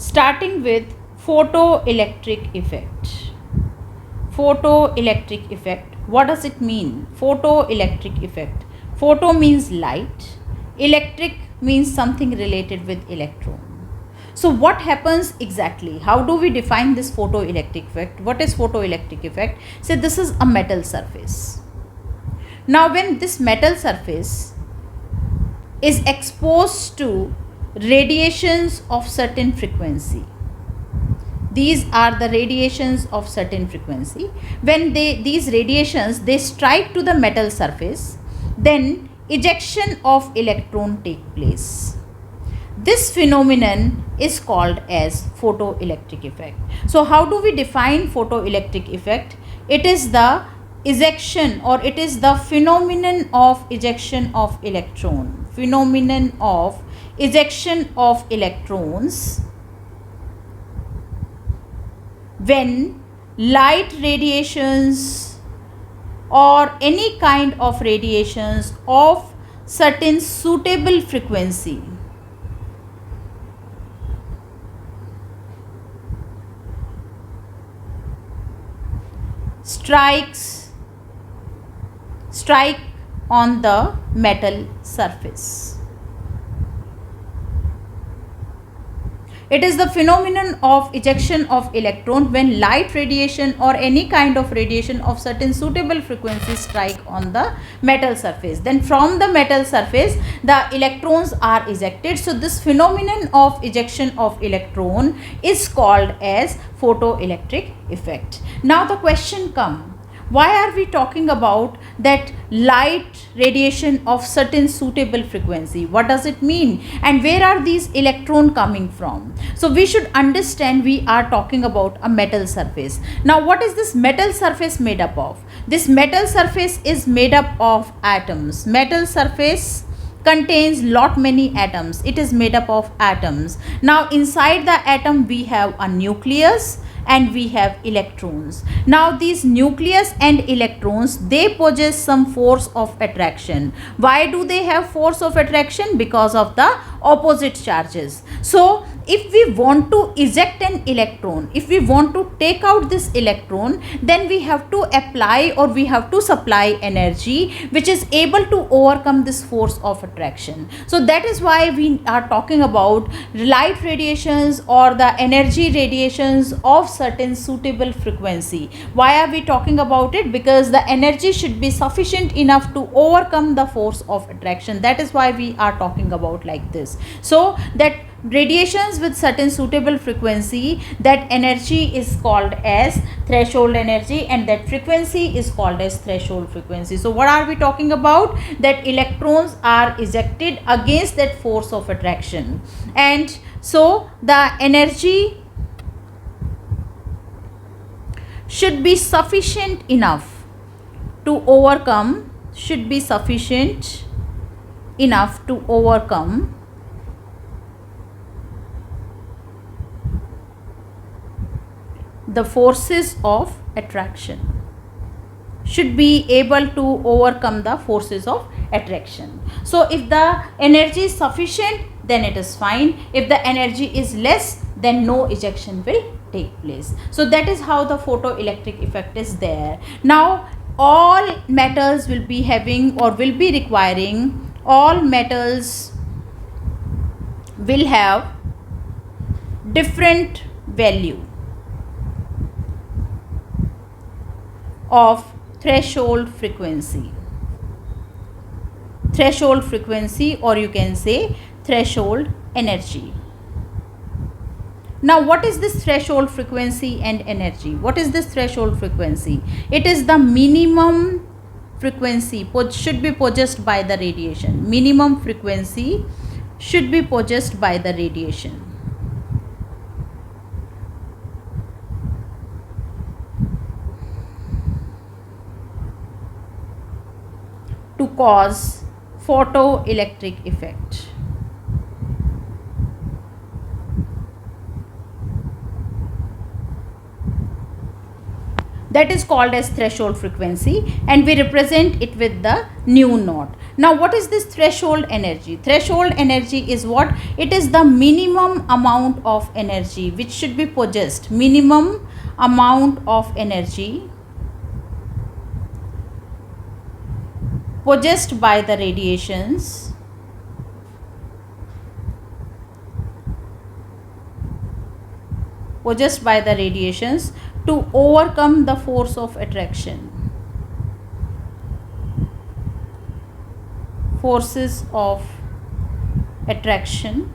starting with photoelectric effect. Photoelectric effect. What does it mean? Photoelectric effect. Photo means light. Electric means something related with electron. So what happens exactly? How do we define this photoelectric effect? What is photoelectric effect? Say this is a metal surface. Now when this metal surface is exposed to radiations of certain frequency, these are the radiations of certain frequency. When these radiations they strike to the metal surface, then ejection of electron take place. This phenomenon is called as photoelectric effect. So how do we define photoelectric effect? It is the ejection, or it is the phenomenon of ejection of electron. Phenomenon of ejection of electrons when light radiations or any kind of radiations of certain suitable frequency strike on the metal surface. It is the phenomenon of ejection of electron when light radiation or any kind of radiation of certain suitable frequency strike on the metal surface. Then from the metal surface the electrons are ejected. So this phenomenon of ejection of electron is called as photoelectric effect. Now the question comes, why are we talking about that light radiation of certain suitable frequency? What does it mean? And where are these electrons coming from? So we should understand we are talking about a metal surface. Now what is this metal surface made up of? This metal surface is made up of atoms. Metal surface contains lot many atoms. It is made up of atoms. Now inside the atom we have a nucleus and we have electrons. Now these nucleus and electrons, they possess some force of attraction. Why do they have force of attraction? Because of the opposite charges. So if we want to eject an electron, if we want to take out this electron, then we have to apply or we have to supply energy which is able to overcome this force of attraction. So that is why we are talking about light radiations or the energy radiations of certain suitable frequency. Why are we talking about it? Because the energy should be sufficient enough to overcome the force of attraction. That is why we are talking about like this. So that radiations with certain suitable frequency, that energy is called as threshold energy and that frequency is called as threshold frequency. So what are we talking about? That electrons are ejected against that force of attraction, and so the energy should be sufficient enough to overcome, the forces of attraction, should be able to overcome the forces of attraction. So if the energy is sufficient, then it is fine. If the energy is less, then no ejection will take place. So that is how the photoelectric effect is there. Now all metals will be having or will be requiring, all metals will have different value of threshold frequency, or you can say threshold energy. Now what is this threshold frequency and energy? What is this threshold frequency? It is the minimum frequency should be possessed by the radiation. Minimum frequency should be possessed by the radiation to cause photoelectric effect. That is called as threshold frequency, and we represent it with the nu naught. Now what is this threshold energy? Threshold energy is what? It is the minimum amount of energy which should be possessed, minimum amount of energy possessed by the radiations to overcome the force of attraction, forces of attraction,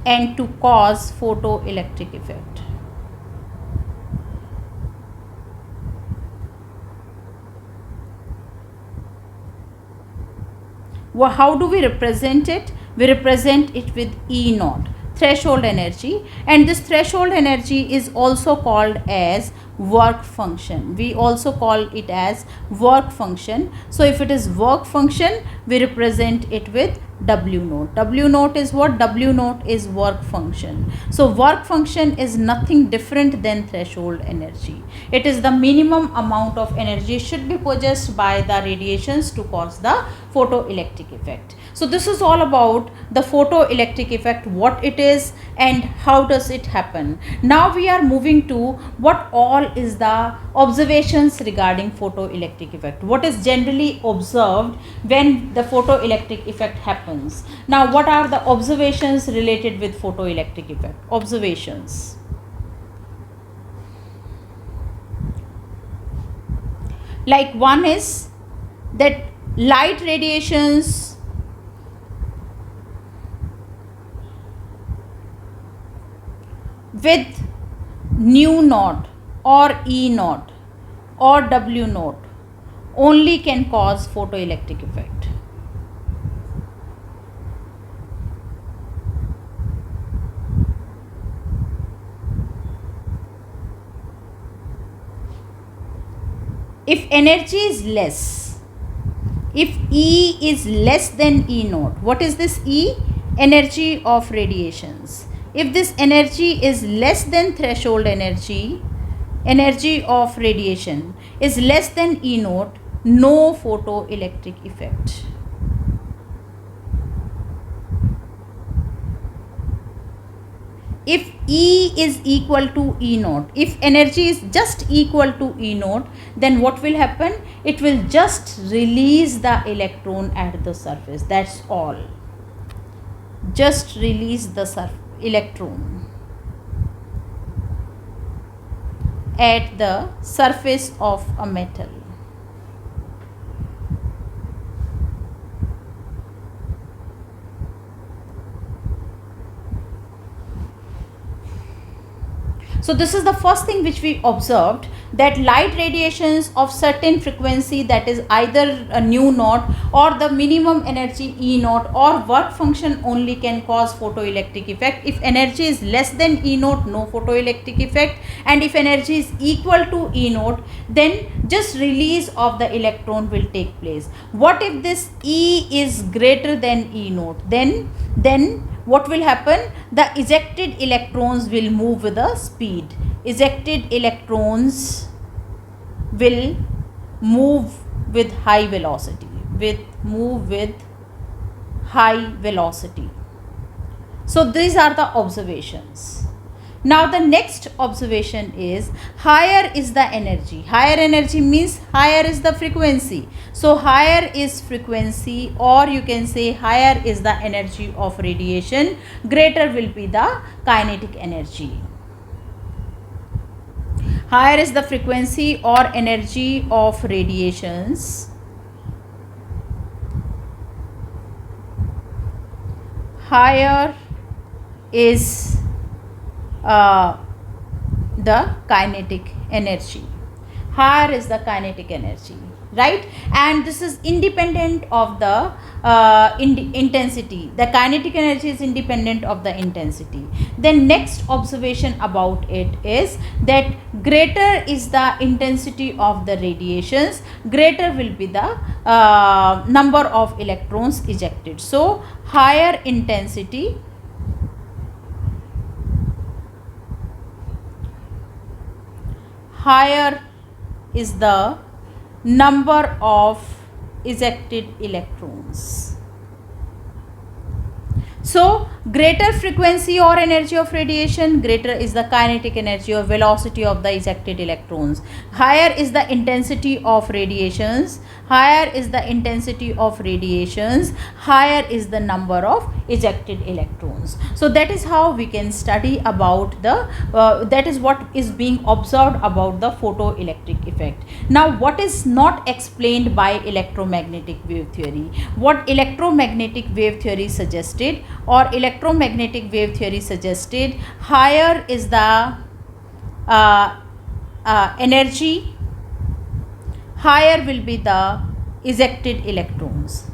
and to cause photoelectric effect. Well, how do we represent it? We represent it with E naught, threshold energy, and this threshold energy is also called as work function. We also call it as work function. So if it is work function, we represent it with W naught. W naught is what? W naught is work function. So work function is nothing different than threshold energy. It is the minimum amount of energy should be possessed by the radiations to cause the photoelectric effect. So this is all about the photoelectric effect, what it is and how does it happen. Now we are moving to what all is the observations regarding photoelectric effect. What is generally observed when the photoelectric effect happens. Now what are the observations related with photoelectric effect? Observations. Like one is that light radiations with nu naught or E naught or W naught only can cause photoelectric effect. If energy is less, if E is less than E naught, what is this E? Energy of radiations. If this energy is less than threshold energy, energy of radiation is less than E naught, no photoelectric effect. If E is equal to E naught, if energy is just equal to E naught, then what will happen? It will just release the electron at the surface. That's all. Just release the electron at the surface of a metal. So this is the first thing which we observed, that light radiations of certain frequency, that is either a nu naught or the minimum energy E naught or work function, only can cause photoelectric effect. If energy is less than E naught, no photoelectric effect, and if energy is equal to E naught, then just release of the electron will take place. What if this E is greater than E naught? Then what will happen? The ejected electrons will move with a speed. Ejected electrons will move with high velocity. So these are the observations. Now the next observation is, higher is the energy. Higher energy means higher is the frequency. So higher is frequency, or you can say higher is the energy of radiation, greater will be the kinetic energy. Higher is the frequency or energy of radiations, higher is the kinetic energy. Higher is the kinetic energy, right? And this is independent of the intensity. The kinetic energy is independent of the intensity. Then next observation about it is that greater is the intensity of the radiations, greater will be the number of electrons ejected. So higher intensity higher is the number of ejected electrons. So, greater frequency or energy of radiation, greater is the kinetic energy or velocity of the ejected electrons. Higher is the intensity of radiations, higher is the intensity of radiations, higher is the number of ejected electrons. So, that is how we can study about the, that is what is being observed about the photoelectric effect. Now, what is not explained by electromagnetic wave theory? What electromagnetic wave theory suggested, or electromagnetic wave theory suggested, higher is the energy, higher will be the ejected electrons.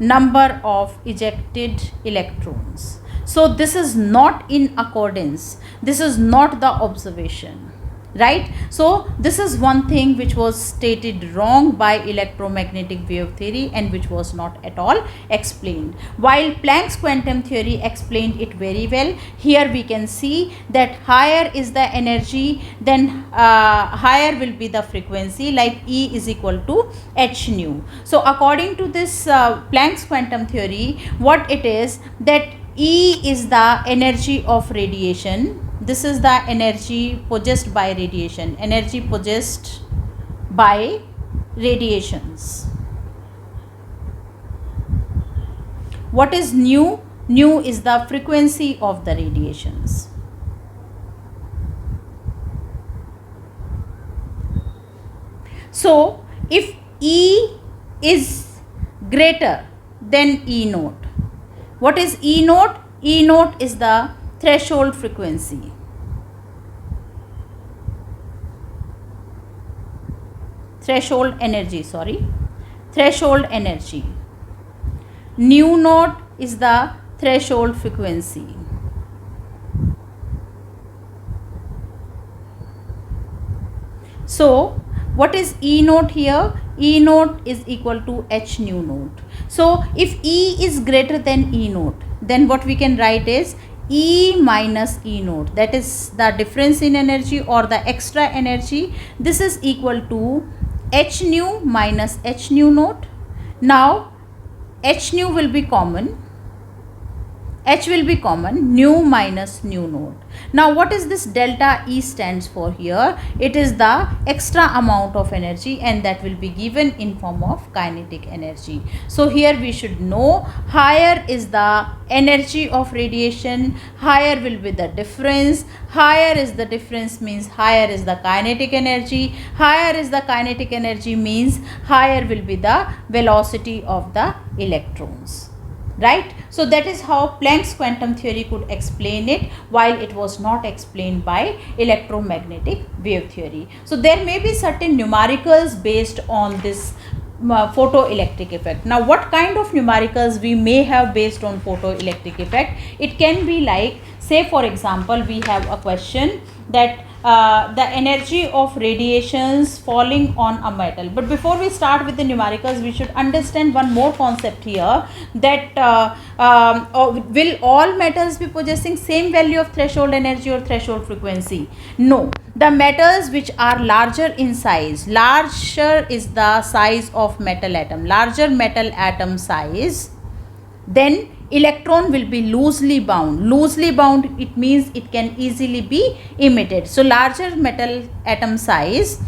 Number of ejected electrons. So this is not in accordance, this is not the observation, right? So this is one thing which was stated wrong by electromagnetic wave theory and which was not at all explained, while Planck's quantum theory explained it very well. Here we can see that higher is the energy, then higher will be the frequency, like E is equal to h nu. So according to this Planck's quantum theory, what it is, that E is the energy of radiation. This is the energy possessed by radiation, energy possessed by radiations. What is nu? Nu is the frequency of the radiations. So if E is greater than E naught, what is E naught? E naught is the threshold frequency. Threshold energy, sorry. Threshold energy. Nu naught is the threshold frequency. So, what is E naught here? E naught is equal to h nu naught. So, if E is greater than E naught, then what we can write is E minus E naught, that is the difference in energy or the extra energy. This is equal to h nu minus h nu naught. Now, h nu will be common. H will be common, nu minus nu naught. Now what is this delta E stands for here? It is the extra amount of energy, and that will be given in form of kinetic energy. So here we should know, higher is the energy of radiation, higher will be the difference, higher is the difference means higher is the kinetic energy, higher is the kinetic energy means higher will be the velocity of the electrons. Right? So that is how Planck's quantum theory could explain it, while it was not explained by electromagnetic wave theory. So there may be certain numericals based on this photoelectric effect. Now what kind of numericals we may have based on photoelectric effect? It can be like, say for example, we have a question that the energy of radiations falling on a metal. But before we start with the numericals, we should understand one more concept here, that will all metals be possessing same value of threshold energy or threshold frequency? No. The metals which are larger in size, larger is the size of metal atom, larger metal atom size, then electron will be loosely bound. Loosely bound, it means it can easily be emitted. So larger metal atom size,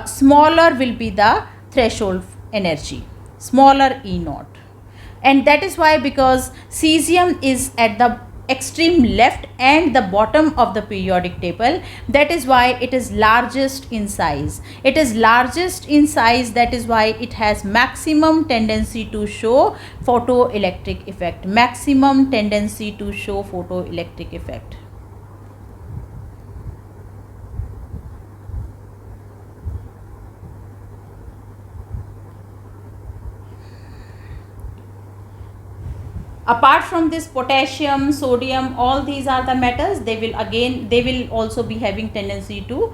smaller will be the threshold energy, smaller E naught. And that is why, because cesium is at the extreme left and the bottom of the periodic table, that is why it is largest in size. It is largest in size, that is why it has maximum tendency to show photoelectric effect, maximum tendency to show photoelectric effect. Apart from this, potassium, sodium, all these are the metals. They will also be having tendency to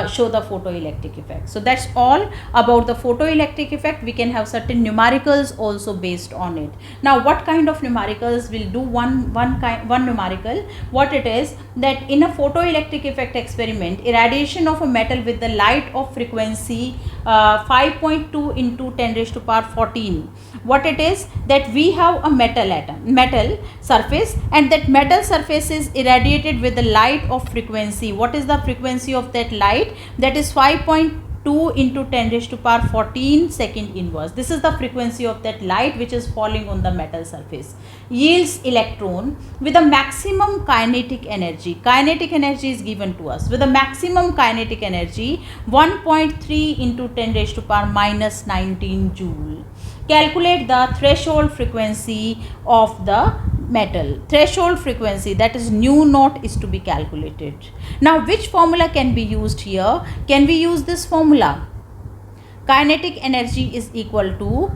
show the photoelectric effect. So that's all about the photoelectric effect. We can have certain numericals also based on it. Now what kind of numericals? We'll do one numerical. What it is, that in a photoelectric effect experiment, irradiation of a metal with the light of frequency 5.2 into 10 raised to power 14. What it is, that we have a metal surface, and that metal surface is irradiated with the light of frequency. What is the frequency of that light? That is 5.2 into 10 raised to power 14 second inverse. This is the frequency of that light which is falling on the metal surface. Yields electron with a maximum kinetic energy. Kinetic energy is given to us with a maximum kinetic energy 1.3 into 10 raised to power minus 19 joule. Calculate the threshold frequency of the metal. Threshold frequency, that is nu naught, is to be calculated. Now which formula can be used here? Can we use this formula? Kinetic energy is equal to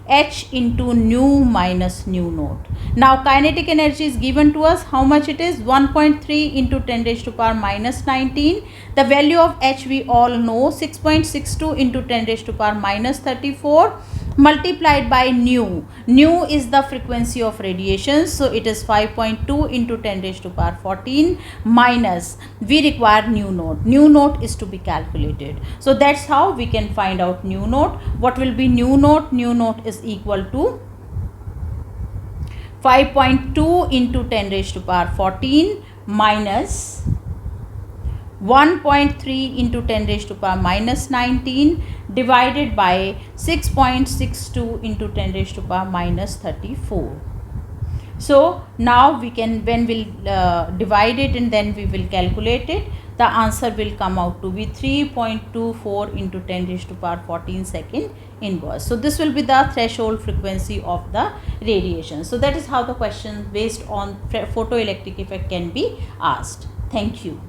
H into nu minus nu naught. Now kinetic energy is given to us. How much it is? 1.3 into 10 raised to power minus 19. The value of H we all know, 6.62 into 10 raised to power minus 34 multiplied by nu. Nu is the frequency of radiation, so it is 5.2 into 10 raised to power 14 minus, we require nu naught. Nu naught is to be calculated. So that's how we can find out nu naught. What will be nu naught? Nu naught is equal to 5.2 into 10 raised to power 14 minus 1.3 into 10 raised to power minus 19 divided by 6.62 into 10 raised to power minus 34. So now we can, when we'll divide it and then we will calculate it, the answer will come out to be 3.24 into 10 raised to power 14 second inverse. So this will be the threshold frequency of the radiation. So that is how the question based on photoelectric effect can be asked. Thank you.